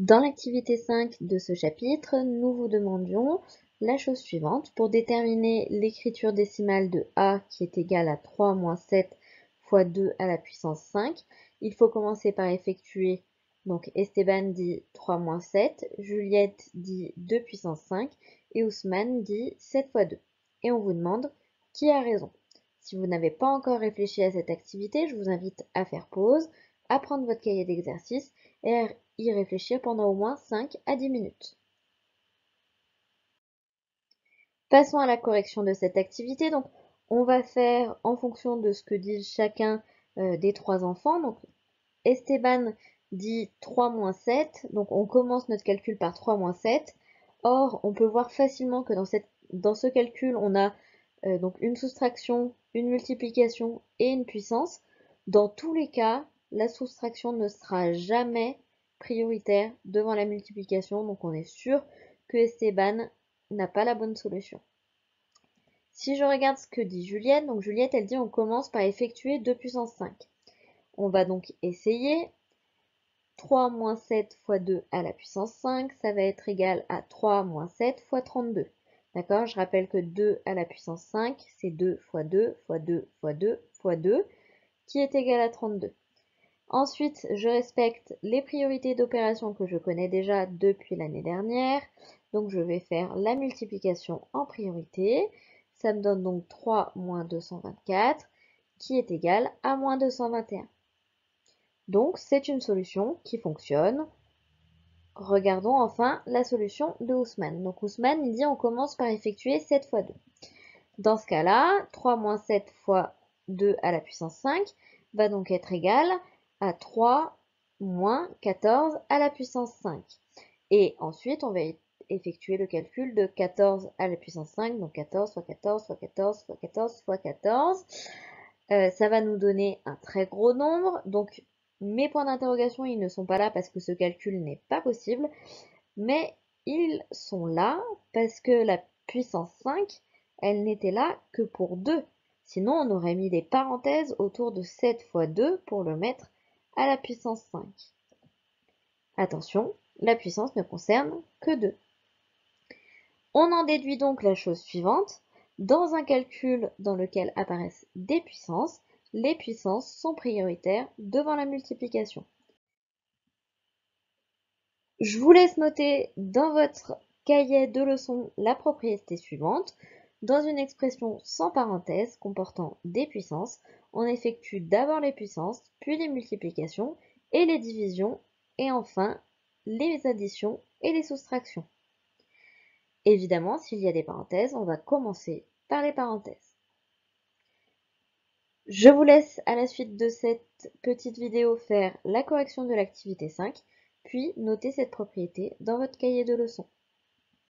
Dans l'activité 5 de ce chapitre, nous vous demandions la chose suivante. Pour déterminer l'écriture décimale de A qui est égale à 3 moins 7 fois 2 à la puissance 5, il faut commencer par effectuer, donc Esteban dit 3 moins 7, Juliette dit 2 puissance 5 et Ousmane dit 7 fois 2. Et on vous demande qui a raison. Si vous n'avez pas encore réfléchi à cette activité, je vous invite à faire pause, à prendre votre cahier d'exercice et à y réfléchir pendant au moins 5 à 10 minutes. Passons à la correction de cette activité. Donc, on va faire en fonction de ce que dit chacun des trois enfants. Donc, Esteban dit 3 moins 7. Donc, on commence notre calcul par 3 moins 7. Or, on peut voir facilement que dans ce calcul, on a donc une soustraction, une multiplication et une puissance. Dans tous les cas, la soustraction ne sera jamais prioritaire devant la multiplication, donc on est sûr que Esteban n'a pas la bonne solution. Si je regarde ce que dit Juliette, donc Juliette elle dit on commence par effectuer 2 puissance 5. On va donc essayer 3 moins 7 fois 2 à la puissance 5, ça va être égal à 3 moins 7 fois 32. D'accord? Je rappelle que 2 à la puissance 5, c'est 2 fois 2 fois 2 fois 2 fois 2, qui est égal à 32. Ensuite, je respecte les priorités d'opération que je connais déjà depuis l'année dernière. Donc, je vais faire la multiplication en priorité. Ça me donne donc 3 moins 224, qui est égal à moins 221. Donc, c'est une solution qui fonctionne. Regardons enfin la solution de Ousmane. Donc, Ousmane, il dit on commence par effectuer 7 fois 2. Dans ce cas-là, 3 moins 7 fois 2 à la puissance 5 va donc être égal à 3 moins 14 à la puissance 5. Et ensuite, on va effectuer le calcul de 14 à la puissance 5, donc 14 fois 14 fois 14 fois 14 fois 14. Ça va nous donner un très gros nombre, donc mes points d'interrogation, ils ne sont pas là parce que ce calcul n'est pas possible, mais ils sont là parce que la puissance 5, elle n'était là que pour 2. Sinon, on aurait mis des parenthèses autour de 7 fois 2 pour le mettre à la puissance 5. Attention, la puissance ne concerne que 2. On en déduit donc la chose suivante. Dans un calcul dans lequel apparaissent des puissances, les puissances sont prioritaires devant la multiplication. Je vous laisse noter dans votre cahier de leçons la propriété suivante. Dans une expression sans parenthèse comportant des puissances, on effectue d'abord les puissances, puis les multiplications et les divisions, et enfin les additions et les soustractions. Évidemment, s'il y a des parenthèses, on va commencer par les parenthèses. Je vous laisse à la suite de cette petite vidéo faire la correction de l'activité 5, puis noter cette propriété dans votre cahier de leçons.